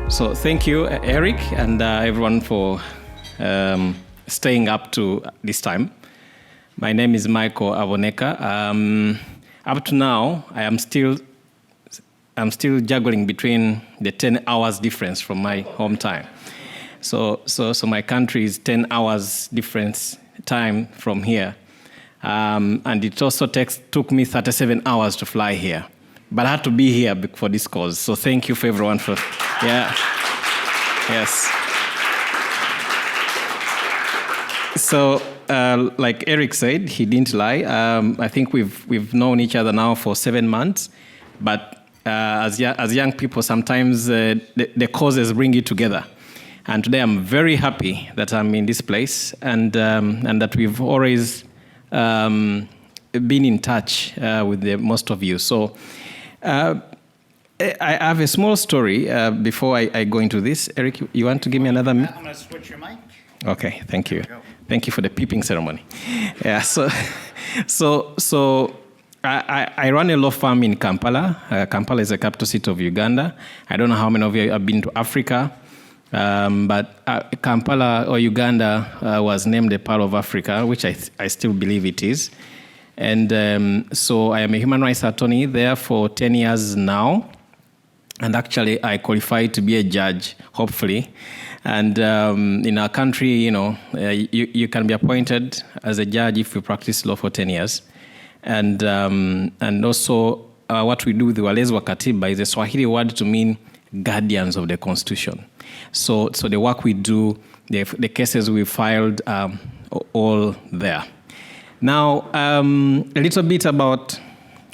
So thank you, Eric, and everyone for staying up to this time. My name is Michael Aboneka. Up to now, I'm still juggling between the 10 hours difference from my home time. So my country is 10 hours difference time from here. And it also took me 37 hours to fly here. But I had to be here for this cause. So thank you for everyone for, yeah. Yes. So like Eric said, he didn't lie. I think we've known each other now for 7 months. But as young people, sometimes the causes bring you together. And today I'm very happy that I'm in this place and that we've always been in touch with most of you. So I have a small story before I go into this. Eric, you want to give me another minute? I'm going to switch your mic. Okay, thank you. Thank you for the peeping ceremony. Yeah, so I run a law firm in Kampala. Kampala is the capital city of Uganda. I don't know how many of you have been to Africa, but Kampala or Uganda was named a part of Africa, which I still believe it is. And so I am a human rights attorney there for 10 years now. And actually, I qualified to be a judge, hopefully. And in our country, you can be appointed as a judge if you practice law for 10 years. And also, what we do with Walezi wa Katiba is a Swahili word to mean guardians of the Constitution. So the work we do, the cases we filed, all there. Now, a little bit about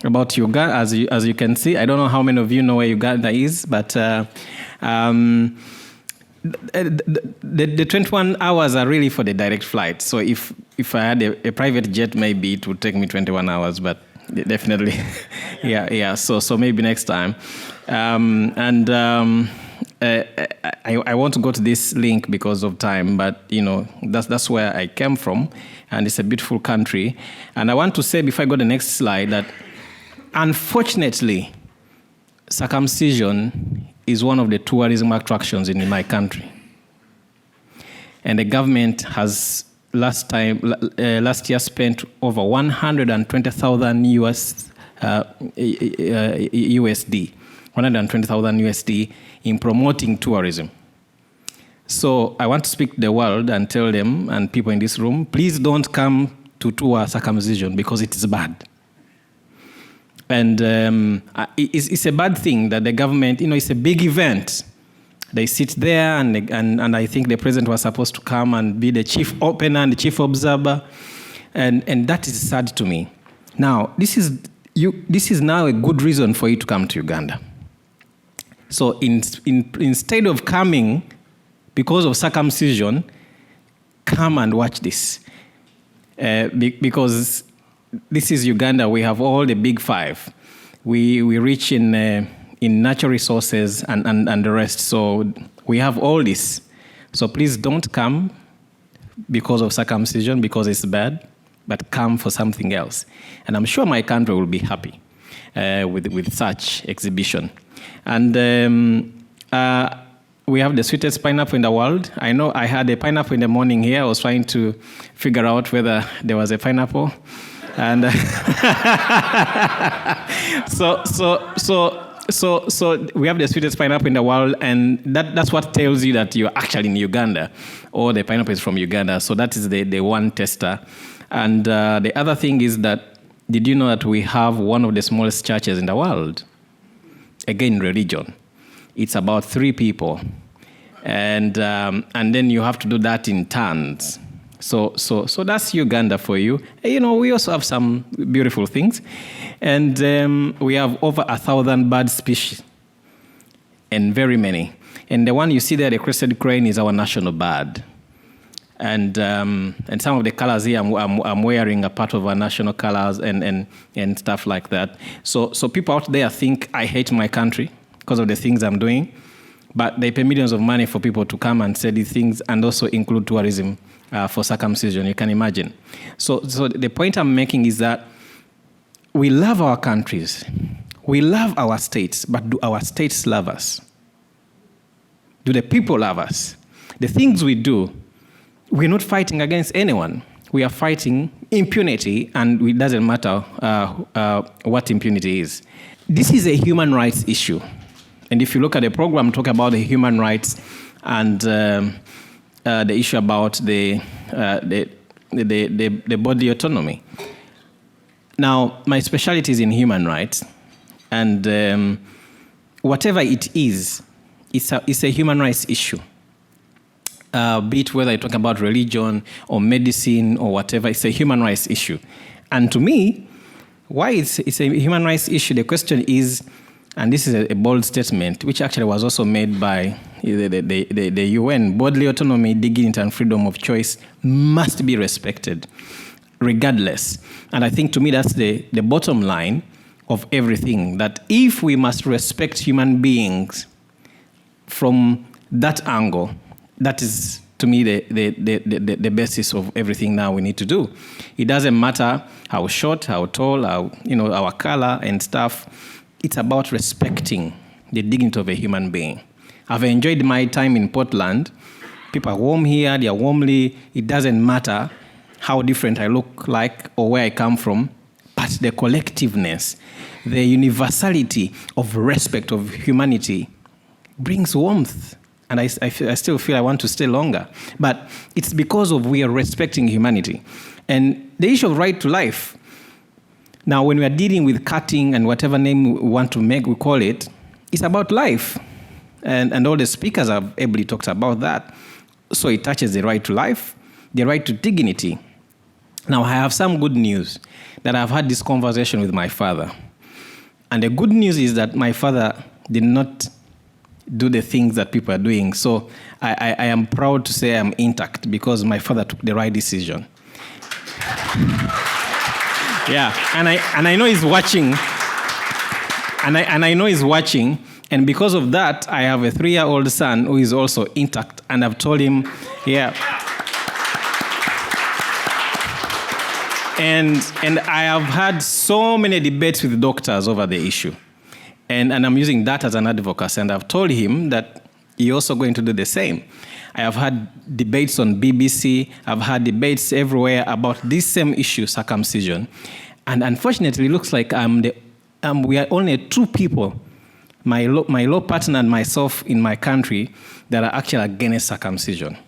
Uganda, as you can see. I don't know how many of you know where Uganda is, but the 21 hours are really for the direct flight. So if I had a private jet, maybe it would take me 21 hours, but definitely, yeah. So maybe next time. I want to go to this link because of time, but that's where I came from, and it's a beautiful country. And I want to say before I go to the next slide that unfortunately, circumcision is one of the tourism attractions in my country. And the government has last year spent over 120,000 USD, 120,000 USD in promoting tourism. So I want to speak to the world and tell them and people in this room, please don't come to tour circumcision because it is bad. And it's a bad thing that the government, it's a big event. They sit there and I think the president was supposed to come and be the chief opener and the chief observer. And that is sad to me. Now, this is now a good reason for you to come to Uganda. So instead of coming because of circumcision, come and watch this. Because this is Uganda. We have all the big five. We rich in natural resources and the rest. So we have all this. So please don't come because of circumcision, because it's bad, but come for something else. And I'm sure my country will be happy with such exhibition. And we have the sweetest pineapple in the world. I know I had a pineapple in the morning here. I was trying to figure out whether there was a pineapple. And so we have the sweetest pineapple in the world, and that's what tells you that you're actually in Uganda, or the pineapple is from Uganda. So that is the one tester. And the other thing is that, did you know that we have one of the smallest churches in the world? Again, religion. It's about 3 people. And then you have to do that in turns. So that's Uganda for you. We also have some beautiful things. And we have over 1,000 bird species. And very many. And the one you see there, the crested crane, is our national bird. And some of the colors here I'm wearing are part of our national colors and stuff like that. So people out there think I hate my country because of the things I'm doing. But they pay millions of money for people to come and say these things and also include tourism for circumcision, you can imagine. So the point I'm making is that we love our countries. We love our states, but do our states love us? Do the people love us? The things we do, we're not fighting against anyone. We are fighting impunity, and it doesn't matter what impunity is. This is a human rights issue. And if you look at the program, talk about the human rights and the issue about the bodily autonomy. Now, my specialty is in human rights, and whatever it is, it's a human rights issue. Be it whether I talk about religion or medicine or whatever, it's a human rights issue. And to me, why it's a human rights issue, the question is, and this is a bold statement, which actually was also made by the UN, bodily autonomy, dignity, and freedom of choice must be respected, regardless. And I think to me that's the bottom line of everything, that if we must respect human beings from that angle, that is, to me, the basis of everything now we need to do. It doesn't matter how short, how tall, our color and stuff. It's about respecting the dignity of a human being. I've enjoyed my time in Portland. People are warm here, they are warmly. It doesn't matter how different I look like or where I come from, but the collectiveness, the universality of respect of humanity brings warmth. And I still feel I want to stay longer. But it's because of we are respecting humanity. And the issue of right to life, now when we are dealing with cutting and whatever name we want to make, we call it, it's about life. And all the speakers have ably talked about that. So it touches the right to life, the right to dignity. Now I have some good news, that I've had this conversation with my father. And the good news is that my father did not do the things that people are doing. So I am proud to say I'm intact because my father took the right decision. Yeah, and I know he's watching. And I know he's watching. And because of that, I have a 3-year-old son who is also intact. And I've told him, yeah. And I have had so many debates with doctors over the issue. And I'm using that as an advocacy. And I've told him that he's also going to do the same. I have had debates on BBC. I've had debates everywhere about this same issue, circumcision. And unfortunately, it looks like we are only 2 people, my law partner and myself in my country, that are actually against circumcision.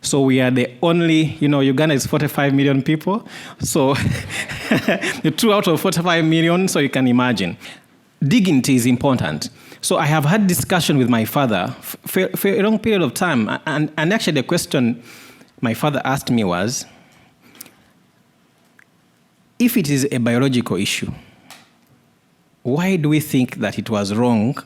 So we are the only, Uganda is 45 million people. So the 2 out of 45 million, so you can imagine. Dignity is important. So I have had discussion with my father for a long period of time. And actually the question my father asked me was, if it is a biological issue, why do we think that it was wrong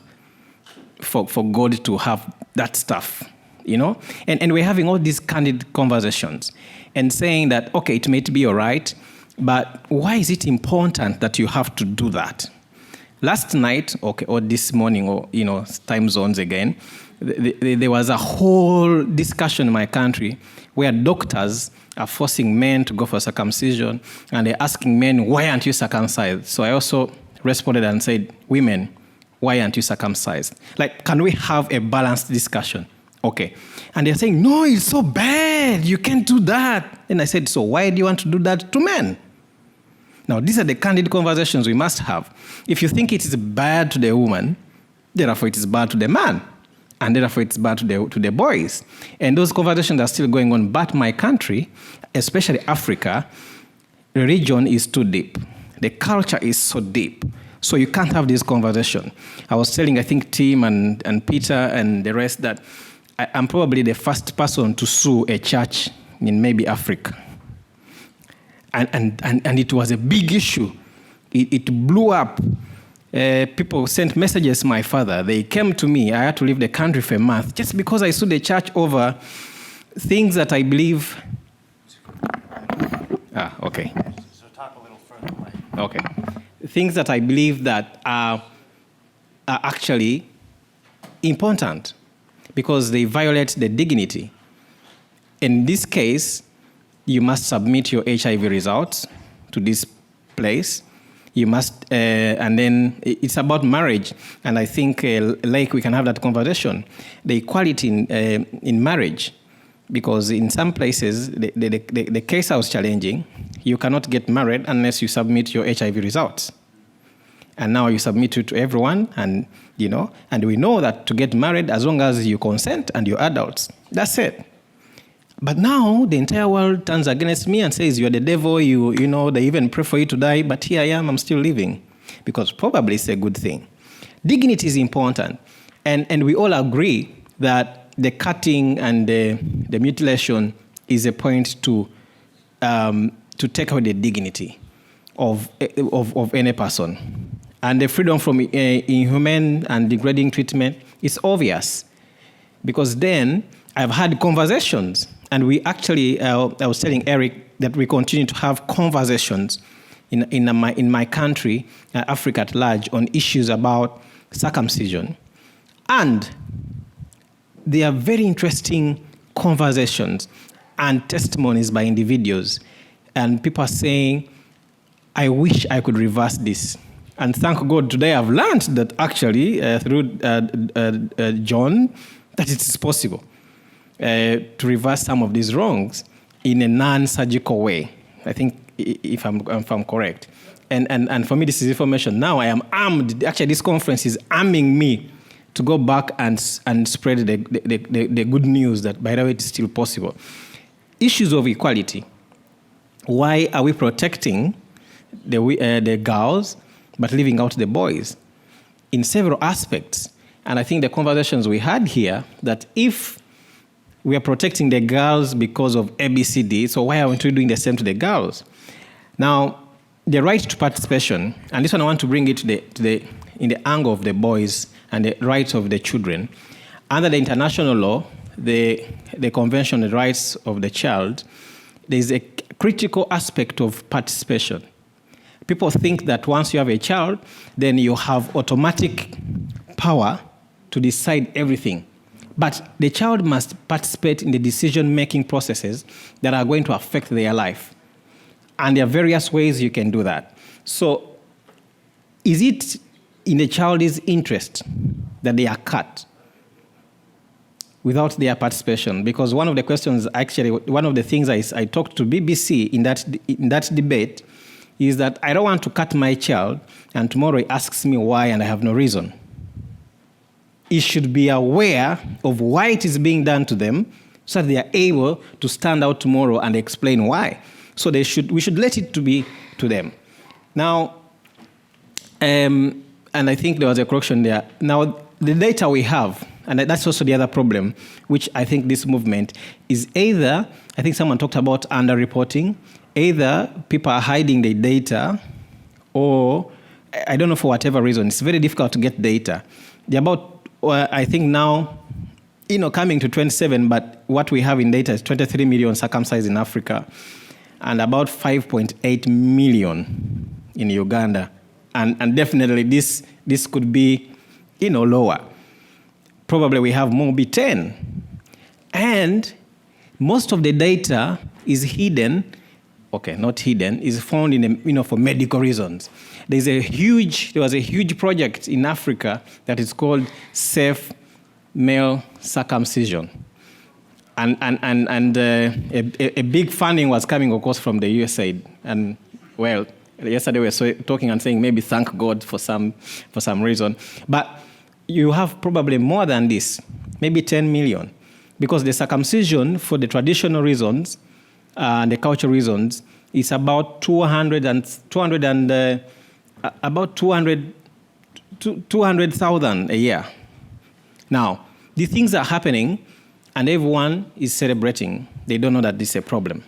for God to have that stuff? And we're having all these candid conversations and saying that, okay, it may be all right, but why is it important that you have to do that? Last night, or this morning, or time zones again, there was a whole discussion in my country where doctors are forcing men to go for circumcision, and they're asking men, why aren't you circumcised? So I also responded and said, women, why aren't you circumcised? Like, can we have a balanced discussion? Okay. And they're saying, no, it's so bad. You can't do that. And I said, so why do you want to do that to men? Now, these are the candid conversations we must have. If you think it is bad to the woman, therefore it is bad to the man. And therefore it's bad to the boys. And those conversations are still going on. But my country, especially Africa, religion is too deep. The culture is so deep. So you can't have this conversation. I was telling, I think, Tim and Peter and the rest that I'm probably the first person to sue a church in maybe Africa. And it was a big issue. It blew up. People sent messages to my father. They came to me. I had to leave the country for a month just because I sued the church over things that I believe. Okay. So talk a little further away. Okay. Things that I believe that are actually important because they violate the dignity. In this case, you must submit your HIV results to this place. you must, and then it's about marriage. And I think, like, we can have that conversation, the equality in marriage, because in some places, the case I was challenging, you cannot get married unless you submit your HIV results. And now you submit it to everyone, and and we know that to get married, as long as you consent and you're adults, that's it. But now the entire world turns against me and says, you're the devil, they even pray for you to die, but here I am, I'm still living. Because probably it's a good thing. Dignity is important. And we all agree that the cutting and the mutilation is a point to take away the dignity of any person. And the freedom from inhumane and degrading treatment is obvious. Because then I've had conversations. And we actually, I was telling Eric that we continue to have conversations in my country, Africa at large, on issues about circumcision. And they are very interesting conversations and testimonies by individuals. And people are saying, I wish I could reverse this. And thank God today I've learned that actually, through John, that it is possible. To reverse some of these wrongs in a non-surgical way. I think, if I'm correct. And for me, this is information. Now I am armed. Actually, this conference is arming me to go back and spread the good news that, by the way, it's still possible. Issues of equality. Why are we protecting the girls but leaving out the boys? In several aspects. And I think the conversations we had here, that if we are protecting the girls because of ABCD, so why aren't we doing the same to the girls? Now, the right to participation, and this one I want to bring it in the angle of the boys and the rights of the children. Under the international law, the Convention on the Rights of the Child, there is a critical aspect of participation. People think that once you have a child, then you have automatic power to decide everything. But the child must participate in the decision-making processes that are going to affect their life. And there are various ways you can do that. So is it in the child's interest that they are cut without their participation? Because one of the questions, actually, one of the things I talked to BBC in that debate is that I don't want to cut my child, and tomorrow he asks me why, and I have no reason. He should be aware of why it is being done to them so that they are able to stand out tomorrow and explain why. So we should let it to be to them. Now, and I think there was a correction there. Now, the data we have, and that's also the other problem, which I think this movement is either, I think someone talked about underreporting, either people are hiding the data, or I don't know, for whatever reason, it's very difficult to get data. They're about, I think now, coming to 27, but what we have in data is 23 million circumcised in Africa and about 5.8 million in Uganda. And definitely this could be, lower. Probably we have more, be 10. And most of the data is hidden, not hidden, is found in, for medical reasons. There was a huge project in Africa that is called Safe Male Circumcision. And a big funding was coming, of course, from the USAID. And, well, yesterday we were talking and saying maybe thank God for some reason. But you have probably more than this, maybe 10 million. Because the circumcision, for the traditional reasons and the cultural reasons, is about 200,000 a year. Now, these things are happening, and everyone is celebrating. They don't know that this is a problem.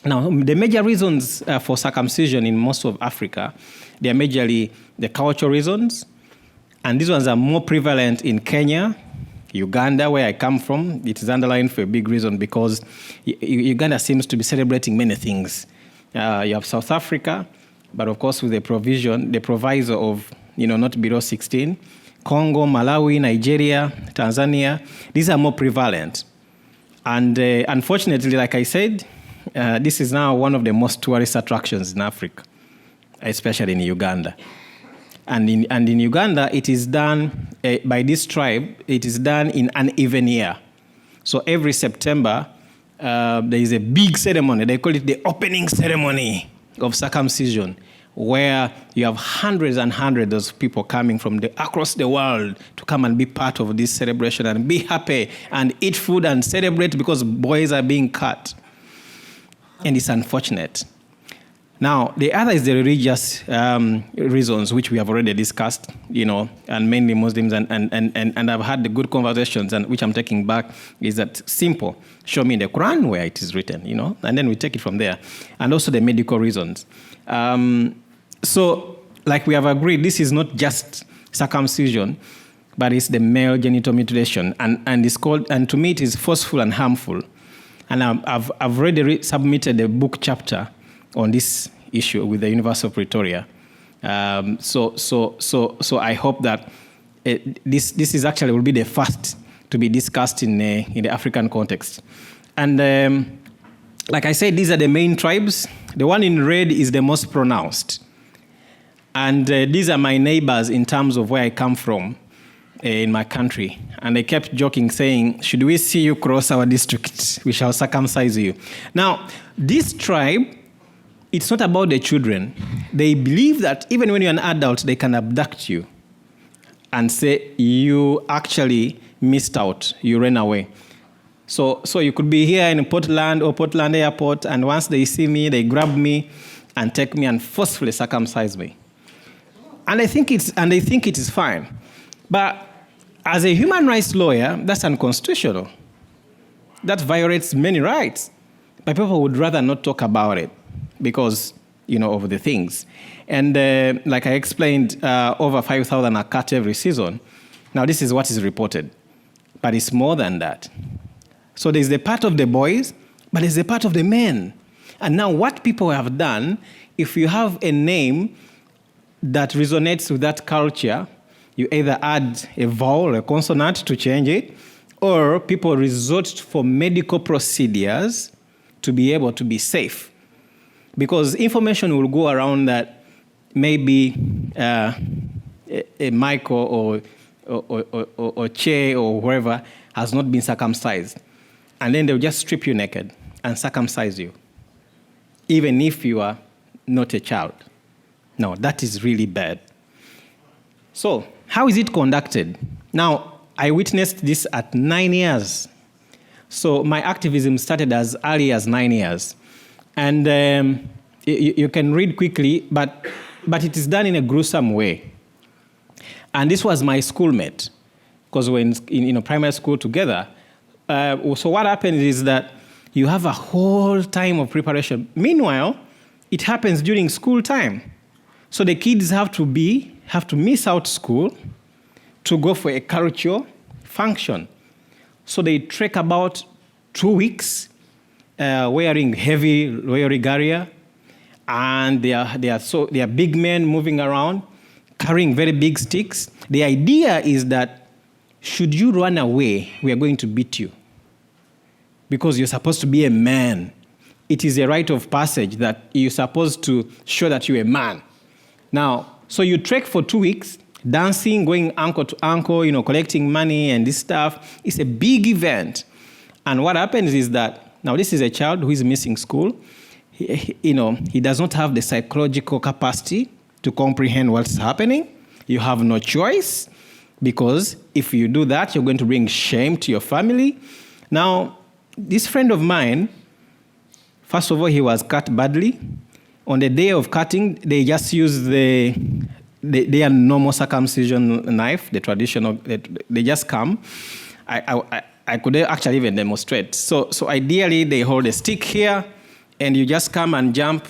Now, the major reasons for circumcision in most of Africa, they are majorly the cultural reasons, and these ones are more prevalent in Kenya, Uganda, where I come from. It is underlined for a big reason because Uganda seems to be celebrating many things. You have South Africa, but of course with the proviso of, not below 16. Congo, Malawi, Nigeria, Tanzania, these are more prevalent. And unfortunately, like I said, this is now one of the most tourist attractions in Africa. especially in Uganda. And in Uganda, it is done by this tribe, it is done in an even year. So every September, there is a big ceremony. They call it the opening ceremony of circumcision, where you have hundreds and hundreds of people coming from across the world to come and be part of this celebration and be happy and eat food and celebrate because boys are being cut. And it's unfortunate. Now, the other is the religious reasons, which we have already discussed, and mainly Muslims, and I've had the good conversations, and which I'm taking back, is that simple. Show me in the Quran where it is written, and then we take it from there. And also the medical reasons. So, like we have agreed, this is not just circumcision, but it's the male genital mutilation, and it's called, and to me it is forceful and harmful. And I've already submitted a book chapter on this issue with the University of Pretoria. So I hope that this is actually will be the first to be discussed in the African context. And like I said, these are the main tribes. The one in red is the most pronounced. And these are my neighbors in terms of where I come from in my country. And they kept joking, saying, should we see you cross our district, we shall circumcise you. Now, this tribe, it's not about the children. They believe that even when you're an adult, they can abduct you and say, you actually missed out, you ran away. So you could be here in Portland or Portland Airport, and once they see me, they grab me and take me and forcefully circumcise me. And they think it is fine. But as a human rights lawyer, that's unconstitutional. That violates many rights. But people would rather not talk about it because, of the things. And like I explained, over 5,000 are cut every season. Now, this is what is reported. But it's more than that. So there's the part of the boys, but there's the part of the men. And now what people have done, if you have a name that resonates with that culture, you either add a vowel, a consonant to change it, or people resort for medical procedures to be able to be safe. Because information will go around that maybe a Michael or Che or whoever has not been circumcised. And then they'll just strip you naked and circumcise you, even if you are not a child. No, that is really bad. So, how is it conducted? Now, I witnessed this at 9 years. So my activism started as early as 9 years. And you can read quickly, but it is done in a gruesome way. And this was my schoolmate, because we're in primary school together. So what happens is that you have a whole time of preparation. Meanwhile, it happens during school time. So the kids have to miss out school to go for a cultural function. So they trek about 2 weeks, wearing heavy royal regalia, and they are big men moving around, carrying very big sticks. The idea is that should you run away, we are going to beat you, because you're supposed to be a man. It is a rite of passage that you're supposed to show that you're a man. Now, so you trek for 2 weeks, dancing, going ankle to ankle, collecting money and this stuff. It's a big event. And what happens is that, now this is a child who is missing school. He does not have the psychological capacity to comprehend what's happening. You have no choice, because if you do that, you're going to bring shame to your family. Now, this friend of mine, first of all, he was cut badly. On the day of cutting, they just used their normal circumcision knife, the traditional. They just come. I could actually even demonstrate. So ideally, they hold a stick here, and you just come and jump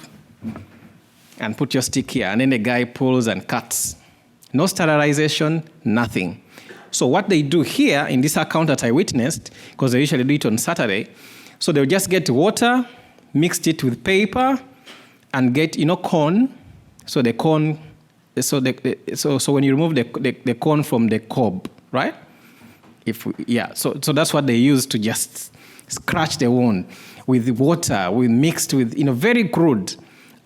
and put your stick here, and then the guy pulls and cuts. No sterilization, nothing. So what they do here in this account that I witnessed, because they usually do it on Saturday, so they'll just get water, mixed it with paper, and get corn. So the corn, so when you remove the corn from the cob, right? So that's what they use to just scratch the wound with water, mixed with very crude.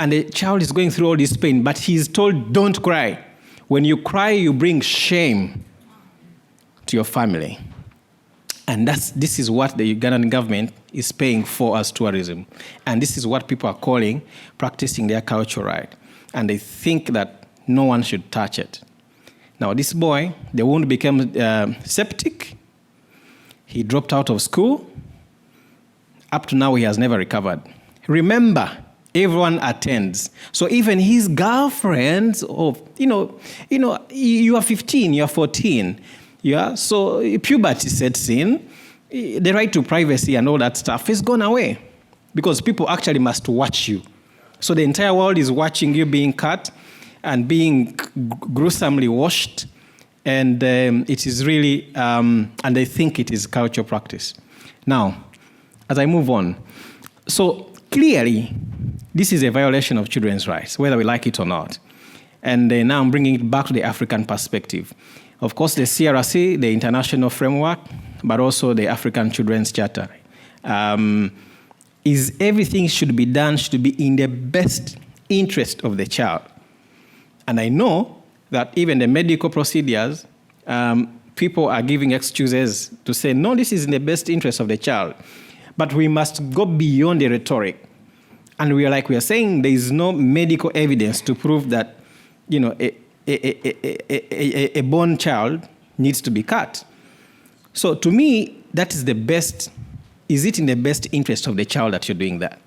And the child is going through all this pain, but he's told, don't cry. When you cry, you bring shame to your family. And this is what the Ugandan government is paying for as tourism. And this is what people are calling practicing their cultural right. And they think that no one should touch it. Now, this boy, the wound became septic. He dropped out of school. Up to now, he has never recovered. Remember, everyone attends. So even his girlfriends, you are 15, you are 14. Yeah, so puberty sets in. The right to privacy and all that stuff is gone away because people actually must watch you. So the entire world is watching you being cut and being gruesomely washed. And it is really, and they think it is cultural practice. Now, as I move on, so clearly, this is a violation of children's rights, whether we like it or not. And now I'm bringing it back to the African perspective. Of course, the CRC, the international framework, but also the African Children's Charter, is everything should be in the best interest of the child. And I know that even the medical procedures, people are giving excuses to say, no, this is in the best interest of the child. But we must go beyond the rhetoric. And we are saying there is no medical evidence to prove that, a born child needs to be cut. So to me, that is the best. Is it in the best interest of the child that you're doing that?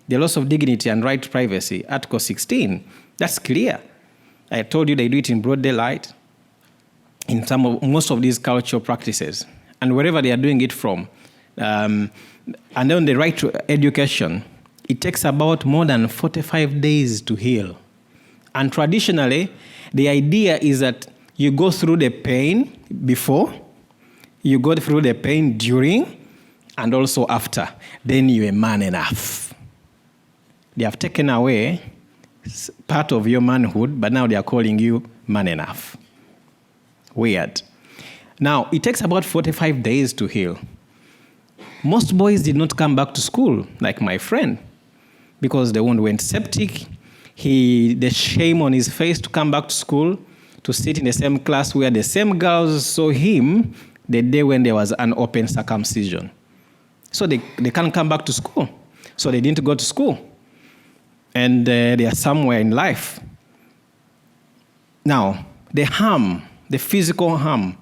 The loss of dignity and right to privacy, Article 16, that's clear. I told you they do it in broad daylight in most of these cultural practices. And wherever they are doing it from. And then the right to education, it takes about more than 45 days to heal. And traditionally, the idea is that you go through the pain before, you go through the pain during, and also after. Then you're a man enough. They have taken away part of your manhood, but now they are calling you man enough. Weird. Now, it takes about 45 days to heal. Most boys did not come back to school, like my friend, because the wound went septic. The shame on his face to come back to school, to sit in the same class where the same girls saw him the day when there was an open circumcision. So they can't come back to school. So they didn't go to school. And they are somewhere in life. Now, the harm, the physical harm,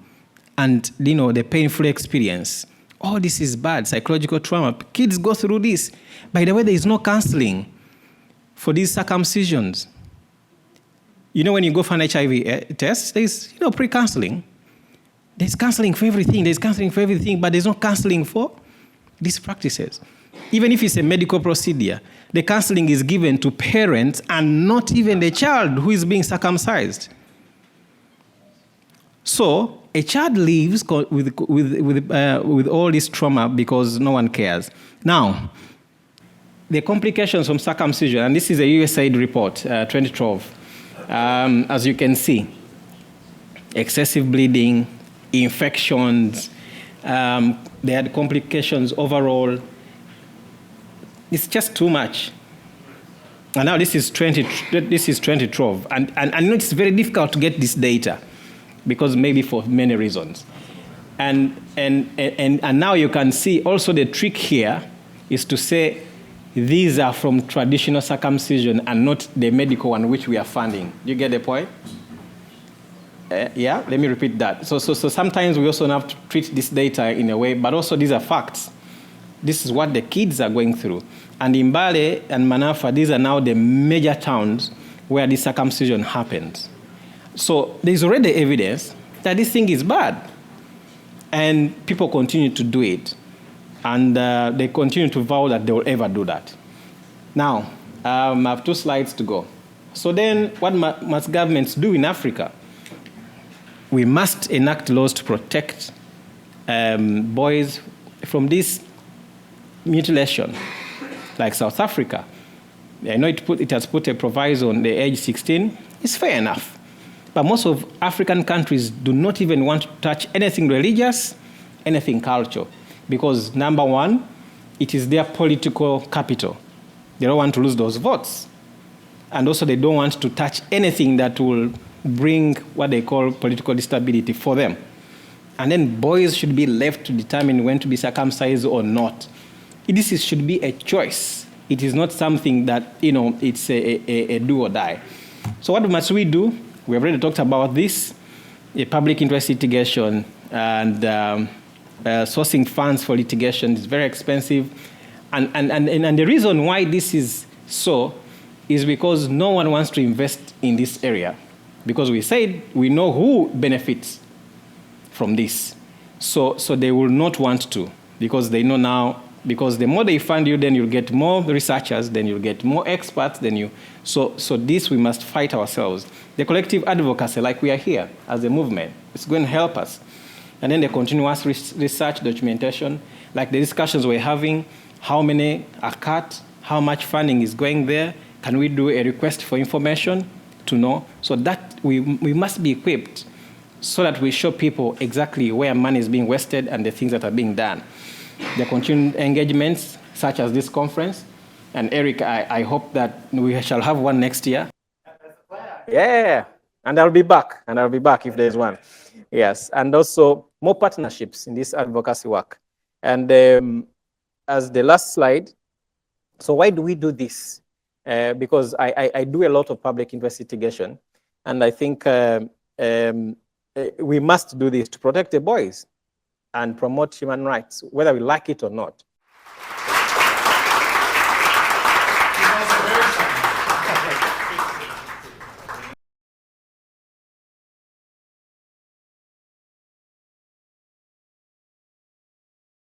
and the painful experience, all this is bad, psychological trauma. Kids go through this. By the way, there is no counseling for these circumcisions. When you go for an HIV test, there's pre-counseling. There's counseling for everything. But there's no counseling for these practices. Even if it's a medical procedure, the counseling is given to parents and not even the child who is being circumcised. So a child lives with all this trauma because no one cares. Now, the complications from circumcision, and this is a USAID report, 2012. As you can see, excessive bleeding, infections, they had complications overall. It's just too much. And now this is 2012. And I know it's very difficult to get this data because maybe for many reasons. And now you can see also the trick here is to say these are from traditional circumcision and not the medical one which we are funding. You get the point? Yeah, let me repeat that. So sometimes we also have to treat this data in a way, but also these are facts. This is what the kids are going through. And in Mbale and Manafa, these are now the major towns where this circumcision happens. So there's already evidence that this thing is bad. And people continue to do it. And they continue to vow that they will ever do that. Now, I have 2 slides to go. So then what must governments do in Africa? We must enact laws to protect boys from this mutilation, like South Africa. I know it has put a proviso on the age 16. It's fair enough. But most of African countries do not even want to touch anything religious, anything cultural. Because number one, it is their political capital. They don't want to lose those votes. And also they don't want to touch anything that will bring what they call political instability for them. And then boys should be left to determine when to be circumcised or not. This should be a choice. It is not something that, it's a do or die. So what must we do? We have already talked about this, a public interest litigation, and sourcing funds for litigation is very expensive. And the reason why this is so is because no one wants to invest in this area. Because we said we know who benefits from this. So they will not want to, because they know now, because the more they fund you, then you'll get more researchers, then you'll get more experts, so this we must fight ourselves. The collective advocacy, like we are here as a movement, it's going to help us. And then the continuous research, documentation, like the discussions we're having, how many are cut, how much funding is going there, can we do a request for information to know? So that we must be equipped so that we show people exactly where money is being wasted and the things that are being done. The continued engagements, such as this conference, and Eric, I hope that we shall have one next year. Yeah, and I'll be back if there's one. Yes, and also more partnerships in this advocacy work. And as the last slide, so why do we do this? Because I do a lot of public investigation, and I think we must do this to protect the boys and promote human rights, whether we like it or not.